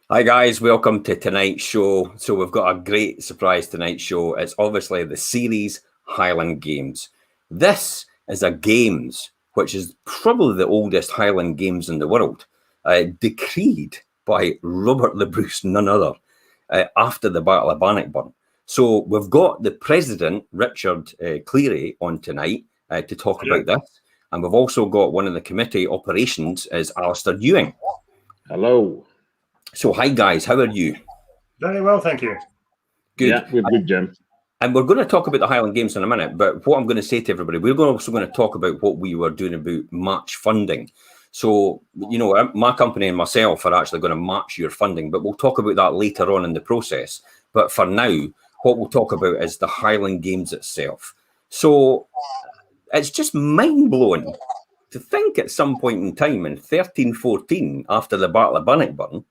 Hi guys, welcome to tonight's show. So we've got a great surprise tonight's show. It's obviously the Ceres Highland Games. This is a games which is probably the oldest Highland Games in the world, decreed by Robert the Bruce, none other, after the Battle of Bannockburn. So we've got the president, Richard Cleary, on tonight to talk about this. And we've also got one of the committee operations is Alistair and Ewan. Hello. So, hi guys, how are you? Very well, thank you. Good. Yeah, we're good, Jim. And we're going to talk about the Highland Games in a minute, but what I'm going to say to everybody, we're also going to talk about what we were doing about match funding. So, you know, my company and myself are actually going to match your funding, but we'll talk about that later on in the process. But for now, what we'll talk about is the Highland Games itself. So, it's just mind-blowing to think at some point in time in 1314, after the Battle of Bannockburn,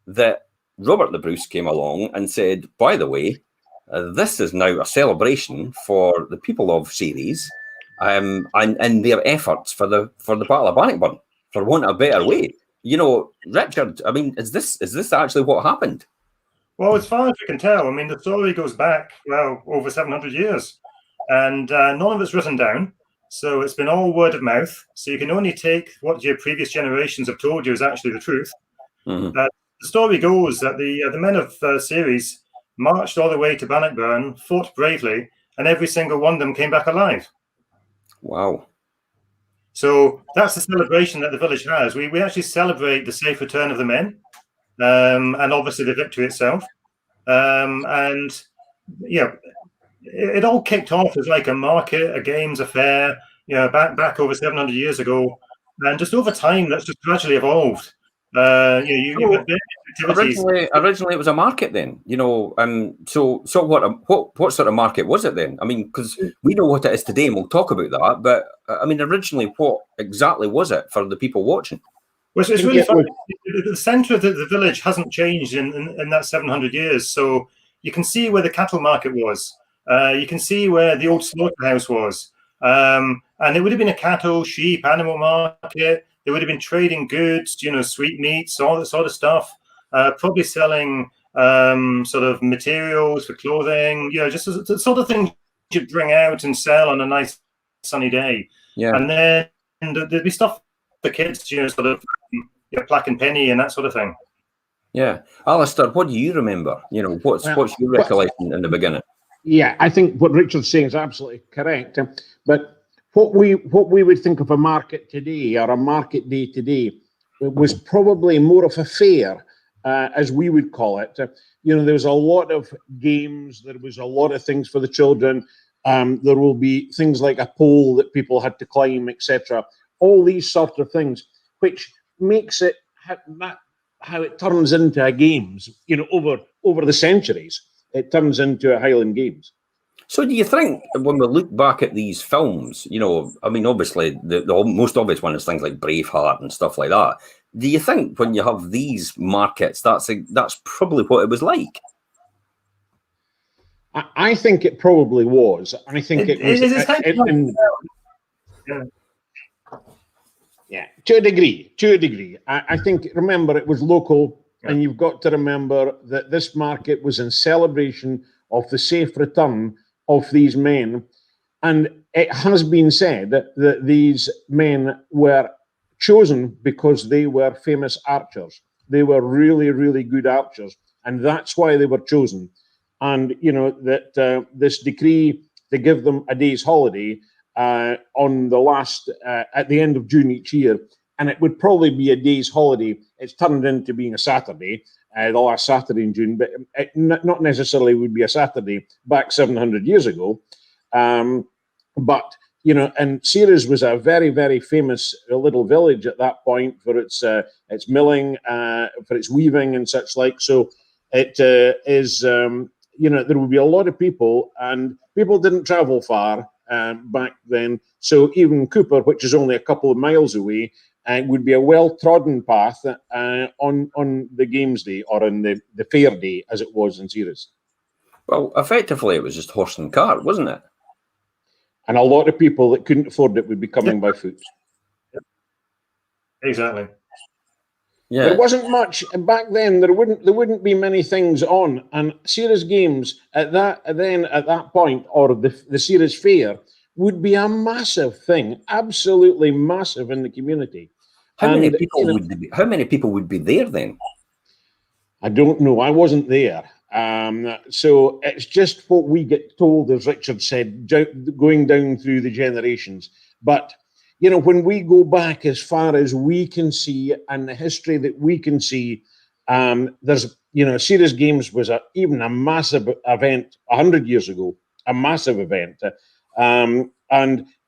that Robert the Bruce came along and said, by the way, this is now a celebration for the people of Ceres and their efforts for the Battle of Bannockburn, for want of a better way. You know, Richard, I mean, is this actually what happened? Well, as far as we can tell, I mean, the story goes back, well, over 700 years. And none of it's written down. So it's been all word of mouth. So you can only take what your previous generations have told you is actually the truth. Mm-hmm. The story goes that the men of Ceres marched all the way to Bannockburn, fought bravely, and every single one of them came back alive. Wow. So that's the celebration that the village has. We actually celebrate the safe return of the men, and obviously the victory itself. And, you know, it all kicked off as like a market, a games, a fair, you know, back over 700 years ago. And just over time, that's just gradually evolved. Originally it was a market then, you know. So what sort of market was it then? I mean, because we know what it is today, and we'll talk about that. But I mean, originally, what exactly was it for the people watching? Well, it's really funny. The centre of the village hasn't changed in that 700 years. So you can see where the cattle market was. You can see where the old slaughterhouse was. And it would have been a cattle, sheep, animal market. They would have been trading goods, you know, sweetmeats, all that sort of stuff. Probably selling sort of materials for clothing, you know, just the sort of thing you'd bring out and sell on a nice sunny day. Yeah. And then there'd be stuff for kids, you know, sort of plaque and penny and that sort of thing. Yeah. Alistair, what do you remember? You know, what's your recollection in the beginning? Yeah, I think what Richard's saying is absolutely correct. But what we would think of a market today or a market day today was probably more of a fair, as we would call it. You know, there was a lot of games. There was a lot of things for the children. There will be things like a pole that people had to climb, etc. All these sort of things, which makes it how it turns into a games. You know, over the centuries, it turns into a Highland Games. So do you think when we look back at these films, you know, I mean, obviously the most obvious one is things like Braveheart and stuff like that. Do you think when you have these markets, that's probably what it was like? I think it probably was. I think it was. Yeah, to a degree. I think, remember, it was local, and you've got to remember that this market was in celebration of the safe return of these men. And it has been said that these men were chosen because they were famous archers. They were really, really good archers, and that's why they were chosen. And, you know, that this decree to give them a day's holiday on the last, at the end of June each year, and it would probably be a day's holiday. It's turned into being a Saturday, the last Saturday in June, but it not necessarily would be a Saturday back 700 years ago. But, you know, and Ceres was a very, very famous little village at that point for its milling, for its weaving and such like. So it is, you know, there would be a lot of people, and people didn't travel far back then. So even Cooper, which is only a couple of miles away, would be a well-trodden path on the games day, or on the fair day, as it was in Ceres. Well, effectively, it was just horse and cart, wasn't it? And a lot of people that couldn't afford it would be coming by foot. Exactly. Yeah. There wasn't much back then. There wouldn't be many things on, and Ceres Games at that point, or the Ceres Fair, would be a massive thing, absolutely massive in the community. How many people would be there then? I don't know. I wasn't there. So it's just what we get told, as Richard said, going down through the generations. But, you know, when we go back as far as we can see and the history that we can see, there's, you know, Ceres Games was even a massive event 100 years ago, a massive event. And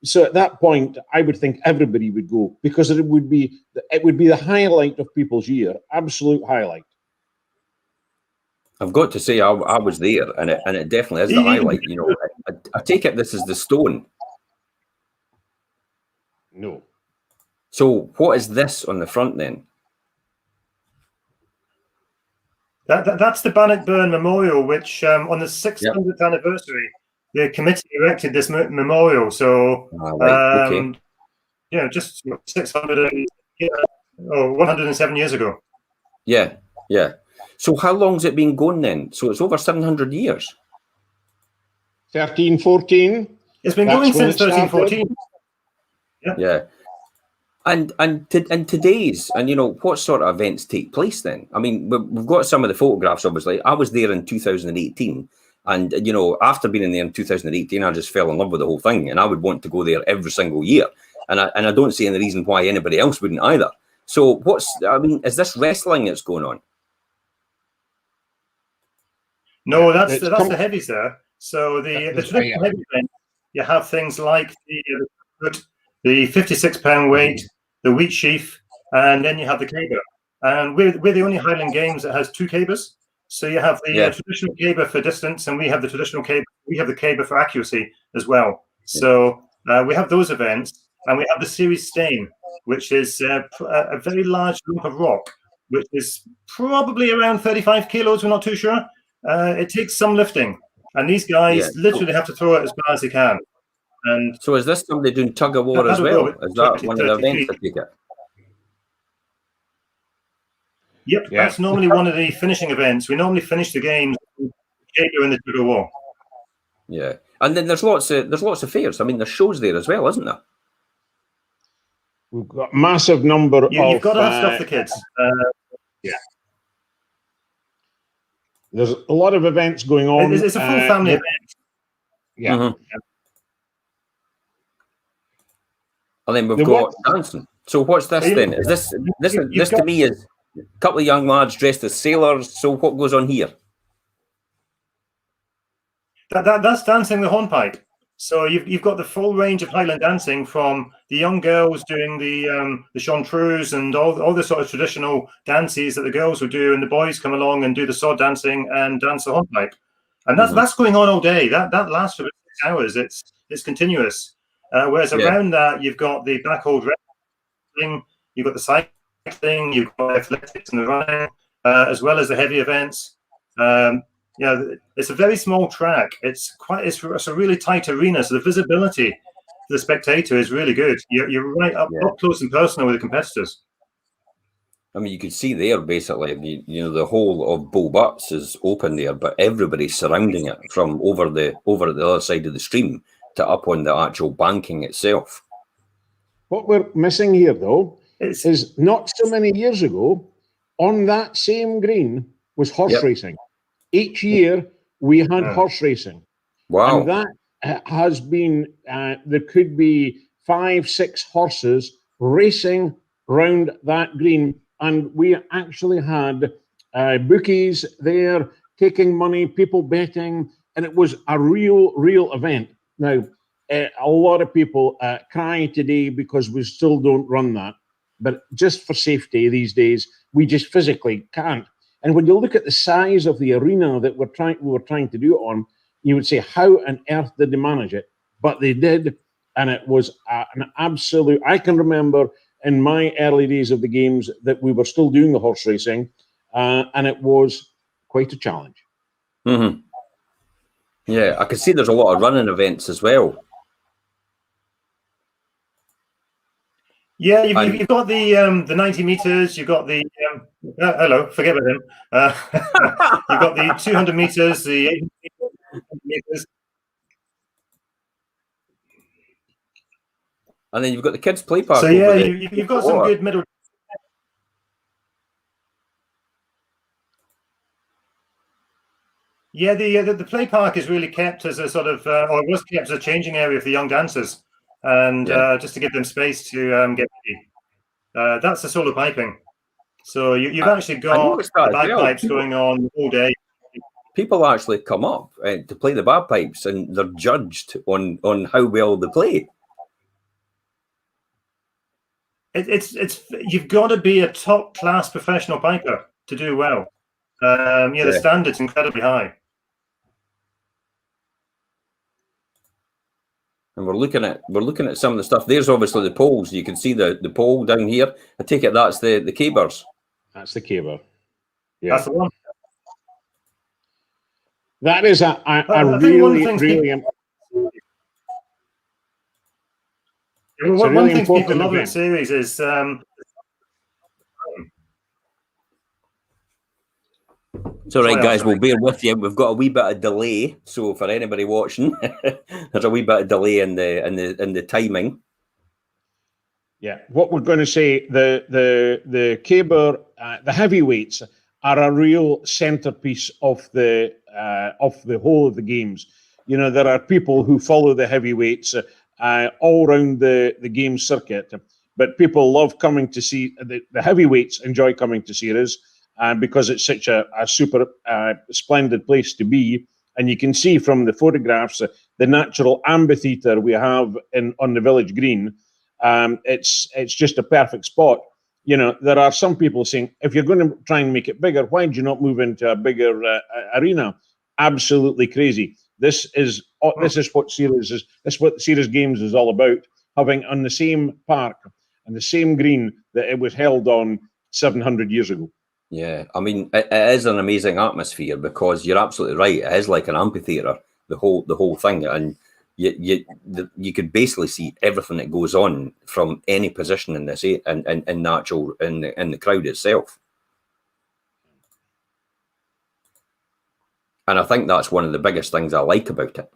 so at that point, I would think everybody would go, because it would be the highlight of people's year, absolute highlight. I've got to say, I was there, and it definitely is the highlight. You know, I take it this is the stone. No. So what is this on the front then? That's the Bannockburn Memorial, which on the 600th anniversary, the committee erected this memorial. So, okay. You know, just 107 years ago. Yeah, yeah. So how long's it been going then? So it's over 700 years. 1314. It's been going since 1314. Yeah. And today's, and you know, what sort of events take place then? I mean, we've got some of the photographs, obviously. I was there in 2018, and you know, after being in there in 2018, I just fell in love with the whole thing, and I would want to go there every single year. And I don't see any reason why anybody else wouldn't either. So is this wrestling that's going on? No, that's the heavies there. So the traditional heavy event, you have things like the 56-pound weight, the wheat sheaf, and then you have the caber. And we're the only Highland Games that has two cabers. So you have the traditional caber for distance, and we have the traditional caber. We have the caber for accuracy as well. So we have those events, and we have the Ceres stain, which is a very large lump of rock, which is probably around 35 kilos. We're not too sure. It takes some lifting, and these guys literally have to throw it as far as they can. And so is this somebody doing tug of war as well? Is that one of the events I take it? Yep, that's normally one of the finishing events. We normally finish the games with caber in the tug of war. Yeah, and then there's lots of fairs. I mean, there's shows there as well, isn't there? We've got massive number You've got to have stuff for kids. There's a lot of events going on. It's a full family event. Yeah. Mm-hmm. And then we've got dancing. So what's this then? Is this to me is a couple of young lads dressed as sailors. So what goes on here? That's dancing the hornpipe. So you've got the full range of Highland dancing, from the young girls doing the chantreuse and all the sort of traditional dances that the girls would do, and the boys come along and do the sword dancing and dance the hornpipe. And that's going on all day. That lasts for 6 hours. It's continuous. Whereas around that, you've got the backhold wrestling, you've got the cycling, you've got athletics and the running, as well as the heavy events. It's a very small track. It's a really tight arena, so the visibility for the spectator is really good. You're right up close and personal with the competitors. I mean, you can see there basically, you know, the whole of Bull Butts is open there, but everybody's surrounding it from over at the other side of the stream to up on the actual banking itself. What we're missing here, though, is not so many years ago, on that same green was horse racing. Each year we had horse racing. Wow. And that has been, there could be 5-6 horses racing round that green. And we actually had bookies there taking money, people betting, and it was a real event. Now, a lot of people cry today because we still don't run that. But just for safety these days, we just physically can't. And when you look at the size of the arena that we were trying to do it on, you would say, how on earth did they manage it? But they did, and it was an absolute. I can remember in my early days of the games that we were still doing the horse racing, and it was quite a challenge. Mm-hmm. Yeah, I can see there's a lot of running events as well. Yeah, you've got the 90 meters. You've got the hello, forget about him. You've got the 200 meters, the 800 meters, and then you've got the kids' play park. So yeah, you've got some good middle. Yeah, the play park is really kept as a sort of, or it was kept as a changing area for the young dancers, and just to give them space to get ready. That's the solo piping. So you've actually got the bagpipes going on all day. People actually come up to play the bagpipes, and they're judged on how well they play. It's you've got to be a top class professional piper to do well. The standard's incredibly high. And we're looking at some of the stuff. There's obviously the poles. You can see the pole down here. I take it that's the cabers. That's the caber. Yeah, that's the one. That is a really one thing people love about Ceres is it's all right, guys. We'll bear with you. We've got a wee bit of delay, so for anybody watching, there's a wee bit of delay in the timing. Yeah, what we're going to say, the caber, the heavyweights are a real centerpiece of the whole of the games. You know, there are people who follow the heavyweights all around the game circuit, but people love coming to see the heavyweights. Enjoy coming to Ceres. Because it's such a super splendid place to be. And you can see from the photographs the natural amphitheatre we have on the village green. It's just a perfect spot. You know, there are some people saying, if you're going to try and make it bigger, why do you not move into a bigger arena? Absolutely crazy. This is what Ceres is. This is what Ceres Games is all about. Having on the same park and the same green that it was held on 700 years ago. Yeah, I mean, it is an amazing atmosphere because you're absolutely right. It is like an amphitheatre, the whole thing, and you could basically see everything that goes on from any position in this in the crowd itself. And I think that's one of the biggest things I like about it.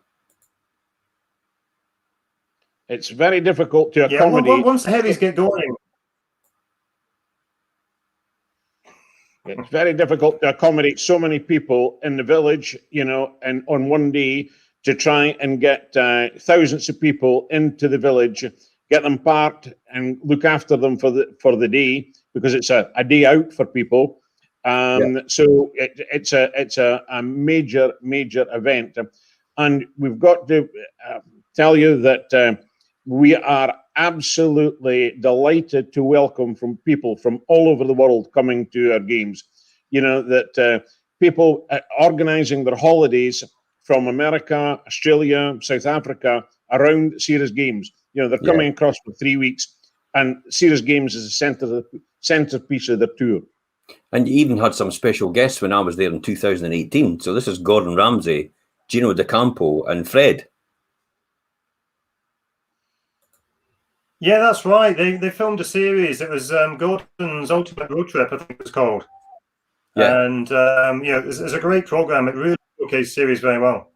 It's very difficult to accommodate. Once the heavies get going. It's very difficult to accommodate so many people in the village, you know, and on one day to try and get thousands of people into the village, get them parked and look after them for the day, because it's a day out for people. So it's a major event, and we've got to tell you that we are absolutely delighted to welcome from people from all over the world coming to our games. You know, that people organizing their holidays from America, Australia, South Africa around Ceres Games. You know, they're coming across for 3 weeks, and Ceres Games is the centerpiece of the tour. And you even had some special guests when I was there in 2018. So this is Gordon Ramsay, Gino and Fred. Yeah, that's right. They filmed a series. It was Gordon's Ultimate Road Trip, I think it was called. Yeah. And it's a great program. It really showcased Ceres very well.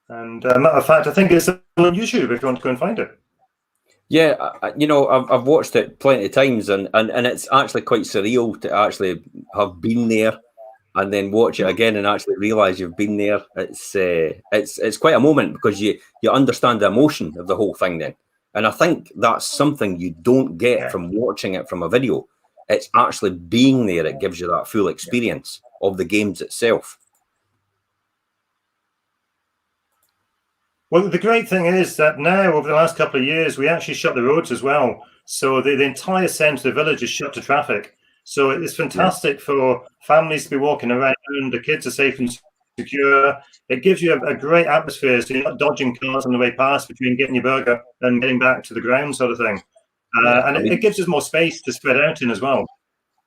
And matter of fact, I think it's on YouTube if you want to go and find it. Yeah, I've watched it plenty of times, and it's actually quite surreal to actually have been there and then watch it again and actually realize you've been there. It's quite a moment, because you understand the emotion of the whole thing then. And I think that's something you don't get from watching it from a video. It's actually being there. It gives you that full experience of the games itself. Well, the great thing is that now, over the last couple of years, we actually shut the roads as well. So the entire centre of the village is shut to traffic. So it's fantastic for families to be walking around. The kids are safe and secure. It gives you a great atmosphere, so you're not dodging cars on the way past between getting your burger and getting back to the ground, sort of thing. It gives us more space to spread out in as well.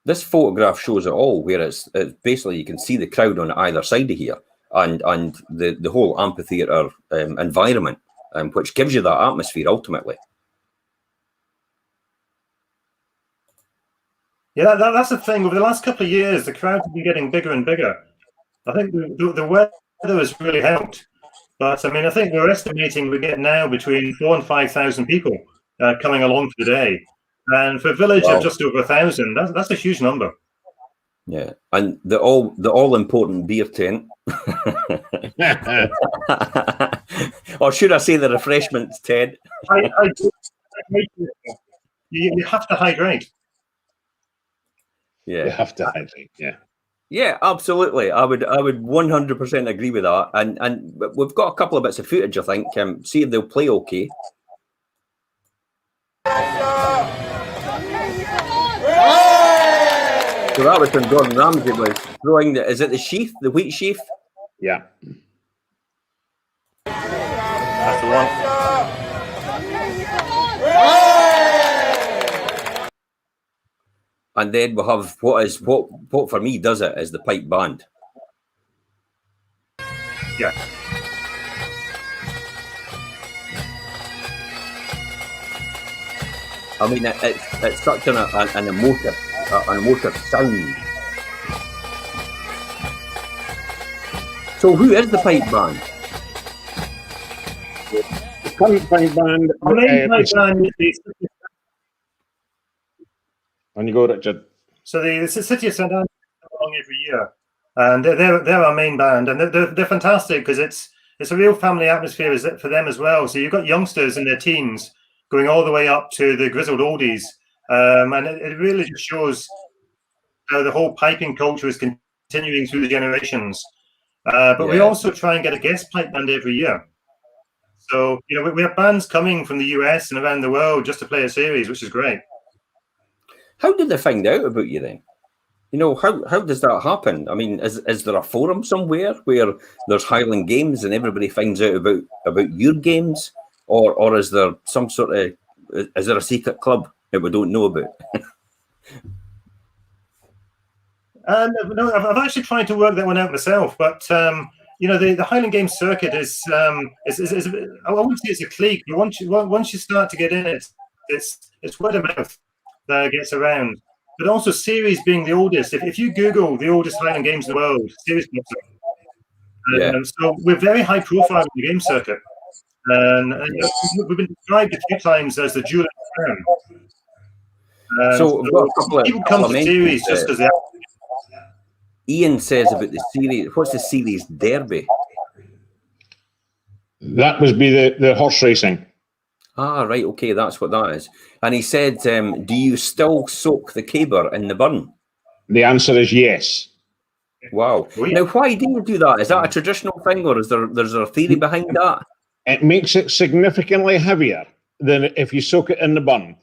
This photograph shows it all, where it's basically you can see the crowd on either side of here, and the whole amphitheatre environment. which gives you that atmosphere ultimately. Yeah, that's the thing. Over the last couple of years, the crowds have been getting bigger and bigger. I think the weather has really helped. But I mean, I think we're estimating we get now between 4,000 and 5,000 people coming along for the day. And for a village of just over 1,000, that's a huge number. Yeah, and the all important beer tent. Or should I say the refreshments, Ted? You have to hydrate. Yeah, you have to hydrate. Yeah. Yeah, absolutely. I would 100% agree with that. And we've got a couple of bits of footage, I think. See if they'll play okay. So that was when Gordon Ramsay was throwing is it the sheath, the wheat sheath? Yeah. That's the one. And then we'll have what for me does it is the pipe band. Yeah. I mean, it's such an emotive sound. So who is the pipe band? The current pipe band. The main pipe band is on you go, Richard. So the City of St. Anne's along every year, and they're our main band, and they're fantastic because it's a real family atmosphere for them as well. So you've got youngsters in their teens going all the way up to the grizzled oldies, and it really just shows how the whole piping culture is continuing through the generations. But we also try and get a guest pipe band every year. So we have bands coming from the US and around the world just to play a series, which is great. How did they find out about you then? How does that happen? I mean, is there a forum somewhere where there's Highland Games and everybody finds out about your games, or is there some sort of is there a secret club that we don't know about? No, I've actually tried to work that one out myself, but the Highland Games circuit is I wouldn't say it's a clique, but once you start to get in it, it's word of mouth that gets around. But also Ceres being the oldest. If you Google the oldest Highland Games in the world, Ceres pops up. So we're very high profile in the game circuit. And we've been described a few times as the jewel of the crown. So people come to Ceres just because they are. Ian says about the series. What's the series derby? That would be the horse racing. Ah, right. Okay, that's what that is. And he said, do you still soak the caber in the bun? The answer is yes. Wow. Now, why do you do that? Is that a traditional thing, or is there a theory behind that? It makes it significantly heavier than if you soak it in the bun.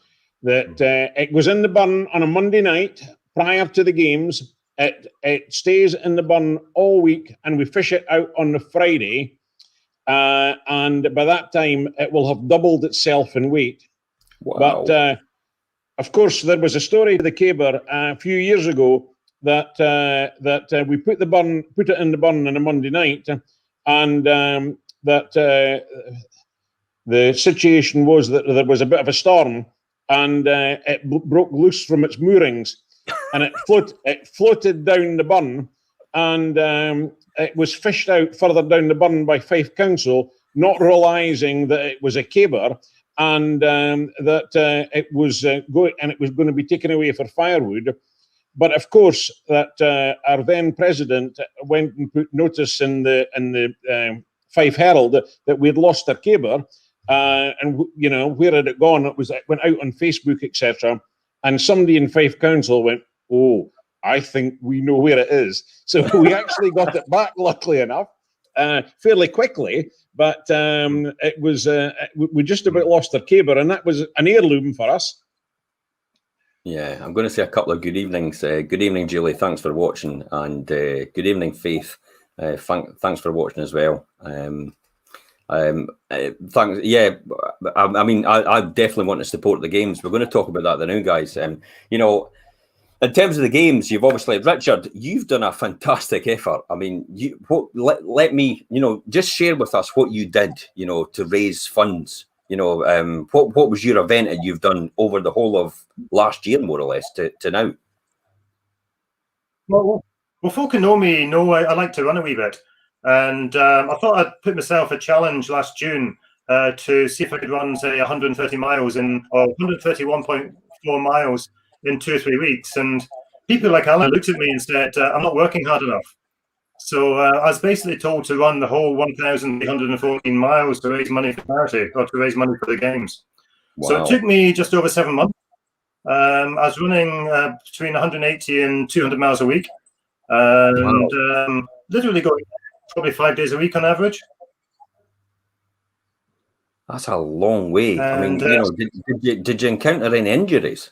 That it goes in the bun on a Monday night prior to the games. It stays in the bun all week, and we fish it out on the Friday. And by that time, it will have doubled itself in weight. Wow. But of course, there was a story to the caber a few years ago that we put it in the bun on a Monday night, and that the situation was that there was a bit of a storm, and it broke loose from its moorings, and it floated down the bun, and it was fished out further down the bun by Fife Council, not realising that it was a caber, and that it was going to be taken away for firewood. But of course, that our then president went and put notice in the Fife Herald that we had lost our caber, and where had it gone? It went out on Facebook, etc. And somebody in Fife Council went, "Oh, I think we know where it is." So we actually got it back, luckily enough, fairly quickly. But it was we just about lost our caber, and that was an heirloom for us. Yeah, I'm going to say a couple of good evenings. Good evening, Julie. Thanks for watching, and good evening, Faith. Thanks for watching as well. Thanks. Yeah, I mean, I definitely want to support the games. We're going to talk about that now, guys. In terms of the games, you've obviously, Richard, you've done a fantastic effort. I mean, let me, just share with us what you did, to raise funds. What was your event that you've done over the whole of last year, more or less, to now? Well, folk who know me know I like to run a wee bit. And I thought I'd put myself a challenge last June to see if I could run, say, 130 miles or 131.4 miles in 2 or 3 weeks. And people like Alan looked at me and said, I'm not working hard enough. So I was basically told to run the whole 1,814 miles to raise money for charity, or to raise money for the games. Wow. So it took me just over 7 months. I was running between 180 and 200 miles a week. And literally going probably 5 days a week on average. That's a long way. And, I mean, did you encounter any injuries?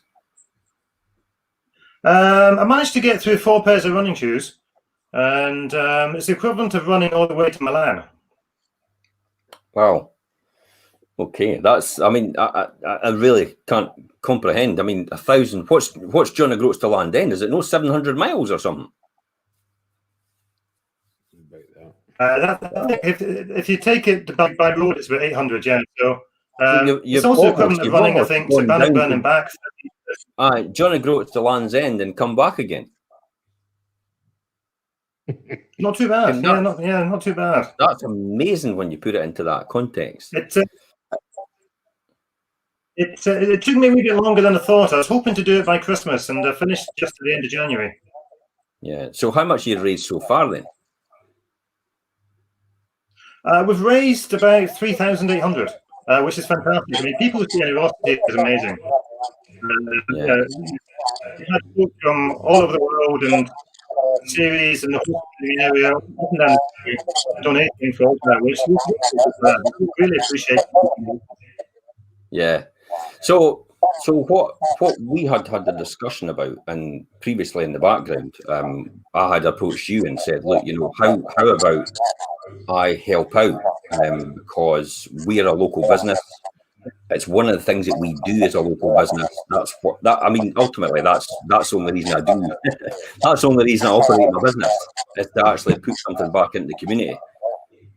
I managed to get through 4 pairs of running shoes, and it's the equivalent of running all the way to Milan. Wow. Okay, that's. I mean, I really can't comprehend. I mean, 1,000. What's John O'Groats to Landend? Is it no 700 miles or something? If you take it by road, it's about 800. Yeah. So it's also the equivalent of running, I think, to Bannockburn and back. John O'Groats to Land's End and come back again. Not too bad. Not too bad. That's amazing when you put it into that context. It took me a wee bit longer than I thought. I was hoping to do it by Christmas, and I finished just at the end of January. Yeah. So how much you raised so far then? We've raised about 3,800, which is fantastic. I mean, people's generosity is amazing. We had folk from all over the world and Ceres and the whole area donating for all that, which we really appreciate. Yeah. So what we had a discussion about, and previously in the background, I had approached you and said, look, how about I help out, because we're a local business. It's one of the things that we do as a local business. Ultimately, that's the only reason I do. That's the only reason I operate my business, is to actually put something back into the community.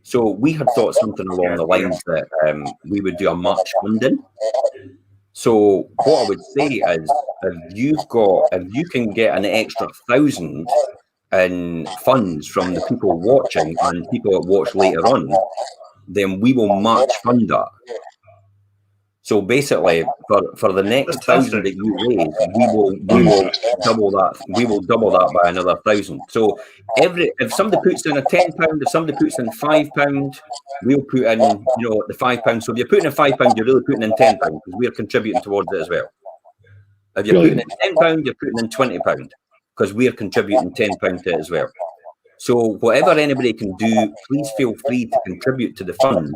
So we had thought something along the lines that we would do a match funding. So what I would say is, if you can get an extra 1,000 in funds from the people watching and people that watch later on, then we will match fund that. So basically, for the next 1,000 that you raise, we will double that. We will double that by another 1,000. So if somebody puts in a £10, if somebody puts in £5, we'll put in the £5. So if you're putting in £5, you're really putting in £10 because we're contributing towards it as well. If you're putting in £10, you're putting in £20 because we're contributing £10 to it as well. So whatever anybody can do, please feel free to contribute to the fund.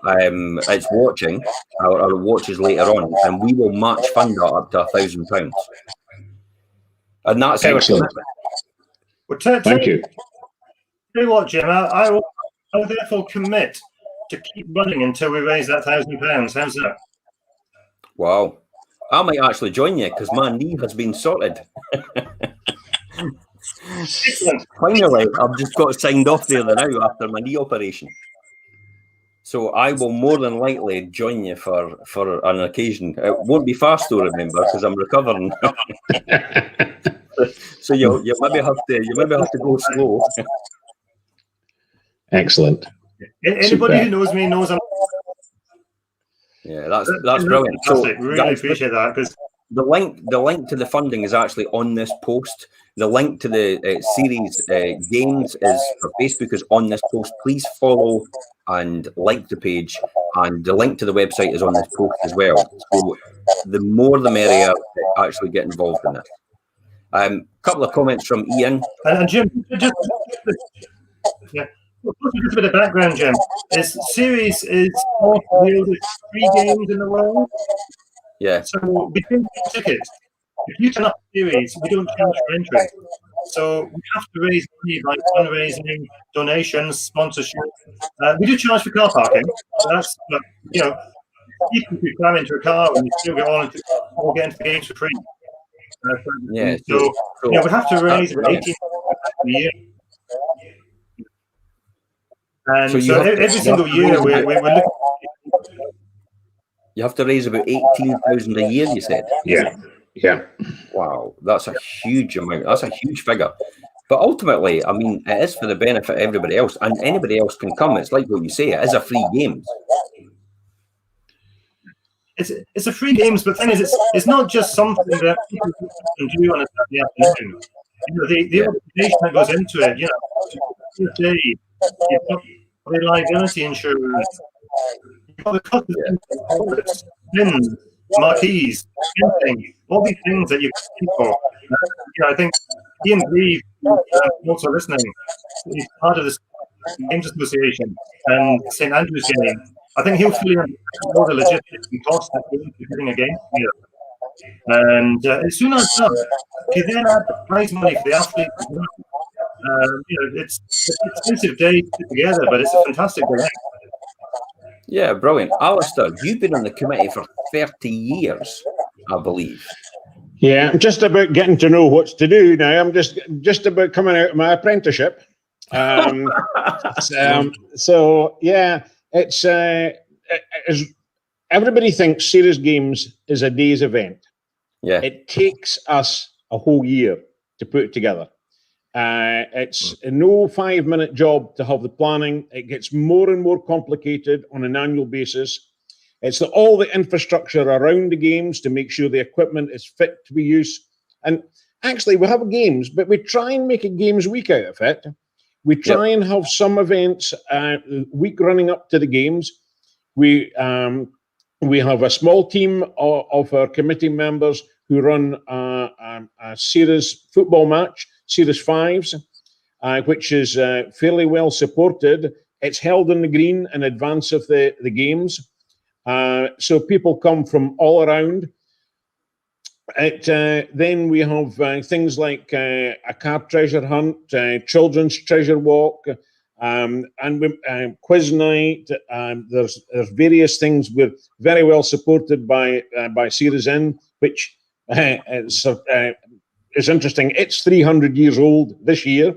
It's watching or watches later on, and we will match fund that up to £1,000. And that's excellent. Well, thank you. Tell you what, Jim, I will therefore commit to keep running until we raise that £1,000. How's that? Wow. I might actually join you because my knee has been sorted. Finally, I've just got signed off there now after my knee operation. So I will more than likely join you for an occasion. It won't be fast though, remember, because I'm recovering. So you maybe have to go slow. Excellent. Anybody who knows me knows I'm. Yeah, that's brilliant. So really guys, appreciate that, because the link to the funding is actually on this post. The link to the Ceres Games for Facebook is on this post. Please follow and like the page, and the link to the website is on this post as well. So the more the merrier to actually get involved in it. Couple of comments from Ian. And Jim, just a bit of background, Jim. Ceres is one of the oldest free games in the world. Yeah. So between tickets, if you turn up Ceres, we don't charge for entry. So we have to raise money by fundraising, donations, sponsorship. We do charge for car parking. That's people could climb into a car and still get into the games for free. Yeah. So we have to raise 18 a year. And so every single year we're looking. You have to raise about 18,000 a year, you said? Yeah. Wow, that's a huge amount. That's a huge figure. But ultimately, I mean, it is for the benefit of everybody else, and anybody else can come. It's like what you say, it is a free games. It's a free games, but the thing is, it's not just something that people can do on a Saturday afternoon. The organization that goes into it, you've got reliability insurance, you've got the cost of pins, marquees, fencing, all these things that you pay for. I think Ian Grieve, also listening, he's part of this Games Association and St Andrew's game. I think he'll fully understand all the logistics and costs that go into getting a game here. And as soon as done, if you then add the prize money for the athletes, it's an expensive day to put together, but it's a fantastic event. Yeah, brilliant. Alistair, you've been on the committee for 30 years, I believe. Yeah, I'm just about getting to know what's to do now. I'm just about coming out of my apprenticeship. So yeah, it's everybody thinks Ceres Games is a day's event. Yeah, it takes us a whole year to put it together. It's no 5-minute job to have the planning. It gets more and more complicated on an annual basis. It's all the infrastructure around the games to make sure the equipment is fit to be used. And actually, we have games, but we try and make a games week out of it. We try and have some events week running up to the games. We have a small team of our committee members who run a Ceres football match, Ceres Fives, which is fairly well supported. It's held in the green in advance of the games. So people come from all around. Then we have things like a card treasure hunt, children's treasure walk, and quiz night. There's various things. We're very well supported by Ceres Inn, which is interesting. It's 300 years old this year.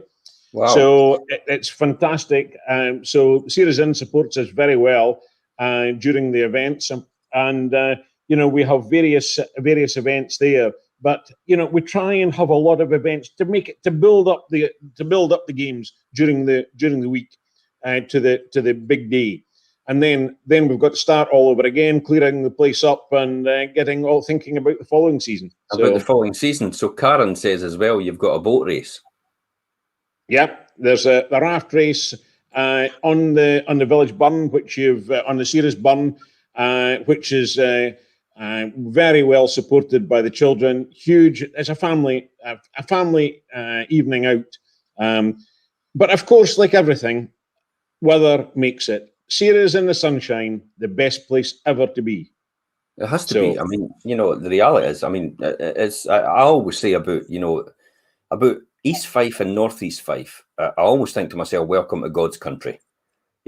Wow. So it's fantastic. So Ceres Inn supports us very well during the events, and we have various events there. But we try and have a lot of events to build up the games during the week to the big day, and then we've got to start all over again, clearing the place up and thinking about the following season. So Karen says as well, you've got a boat race. Yeah, there's the raft race on the village burn, which you've on the Ceres burn, which is very well supported by the children. Huge. It's a family evening out. But of course, like everything, weather makes it. Ceres in the sunshine, the best place ever to be. It has to be. I mean, the reality is, I mean, I always say about East Fife and North East Fife. I always think to myself, welcome to God's country.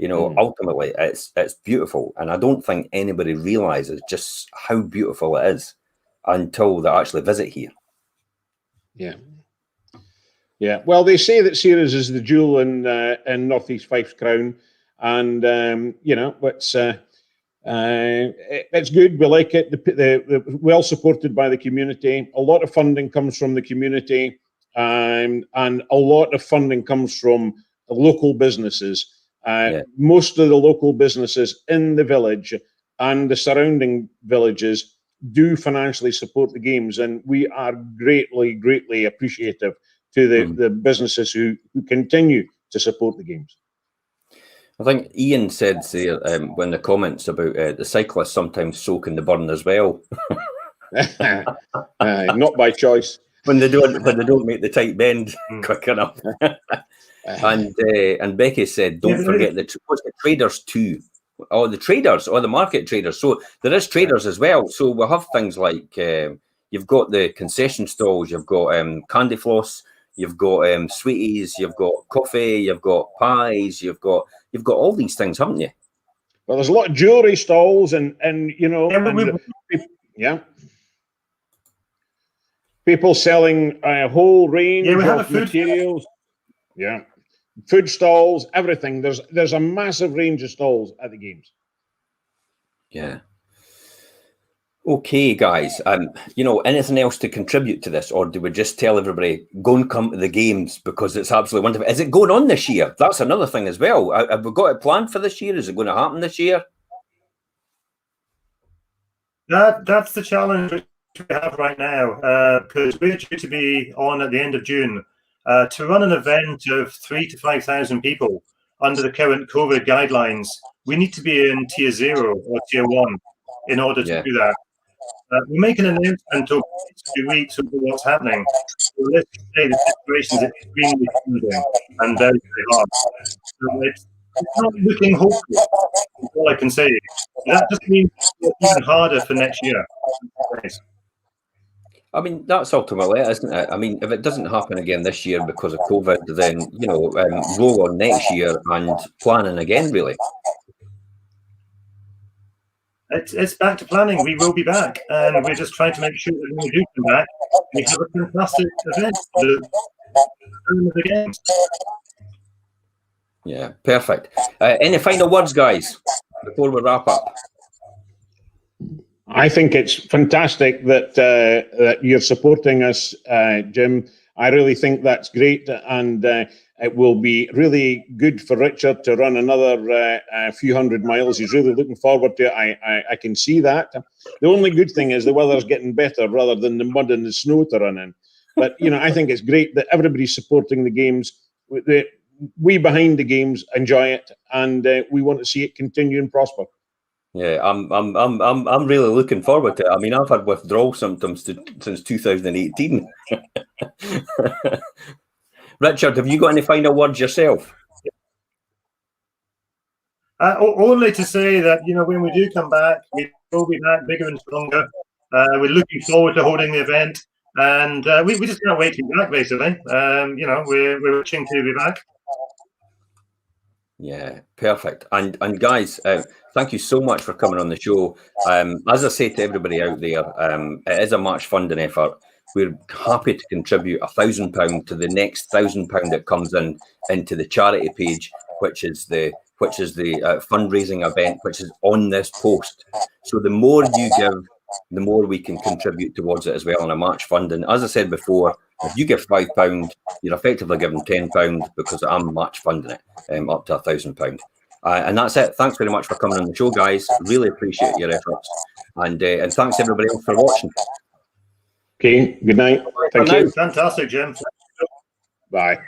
Ultimately, it's beautiful, and I don't think anybody realizes just how beautiful it is until they actually visit here. Yeah. Well, they say that Ceres is the jewel in North East Fife's crown, and it's good. We like it. The well supported by the community. A lot of funding comes from the community, and a lot of funding comes from local businesses. Most of the local businesses in the village and the surrounding villages do financially support the games, and we are greatly appreciative to the businesses who continue to support the games. I think Ian said there when the comments about the cyclists sometimes soak in the burn as well. Not by choice. When they don't make the tight bend quick enough. And Becky said, don't forget the traders too. Oh, the traders, or the market traders. So there is traders as well. So we'll have things like you've got the concession stalls, you've got candy floss, you've got sweeties, you've got coffee, you've got pies, you've got all these things, haven't you? Well, there's a lot of jewelry stalls, and People selling a whole range Yeah, we had a of food materials. Yeah, food stalls, everything. There's a massive range of stalls at the games. Yeah. Okay, guys. You know, anything else to contribute to this, or do we just tell everybody go and come to the games because it's absolutely wonderful? Is it going on this year? That's another thing as well. Have we got it planned for this year? Is it going to happen this year? That's the challenge we have right now, because we're due to be on at the end of June. To run an event of 3,000 to 5,000 people under the current COVID guidelines, we need to be in tier 0 or tier 1 in order to do that. We make an announcement over 2 weeks over what's happening. So let's say the situation is extremely challenging and very, very hard. So it's not looking hopeful, is all I can say. That just means it's even harder for next year. I mean, that's ultimately it, isn't it? I mean, if it doesn't happen again this year because of COVID, then, you know, roll on next year and planning again, really. It's back to planning. We will be back, and we're just trying to make sure that when we do come back, we have a fantastic event for the games. Yeah, perfect. Any final words, guys, before we wrap up? I think it's fantastic that that you're supporting us, Jim. I really think that's great, and it will be really good for Richard to run another few hundred miles. He's really looking forward to it. I can see that. The only good thing is the weather's getting better rather than the mud and the snow to run in. But, you know, I think it's great that everybody's supporting the games. We behind the games enjoy it, and we want to see it continue and prosper. Yeah, I'm really looking forward to it. I mean, I've had withdrawal symptoms since 2018. Richard, have you got any final words yourself? Only to say that, you know, when we do come back, we will be back bigger and stronger. We're looking forward to holding the event, and we just can't wait to be back, basically. You know, we're itching to be back. Yeah, perfect. And guys, thank you so much for coming on the show. As I say to everybody out there, it is a match funding effort. We're happy to contribute £1,000 to the next £1,000 that comes into the charity page, which is the fundraising event, which is on this post. So the more you give, the more we can contribute towards it as well on a match funding. As I said before, if you give £5, you're effectively giving £10 because I'm match funding it up to £1,000. And that's it. Thanks very much for coming on the show, guys. Really appreciate your efforts. And thanks everybody else for watching. Okay, good night. Thank you. Fantastic, Jim. Bye.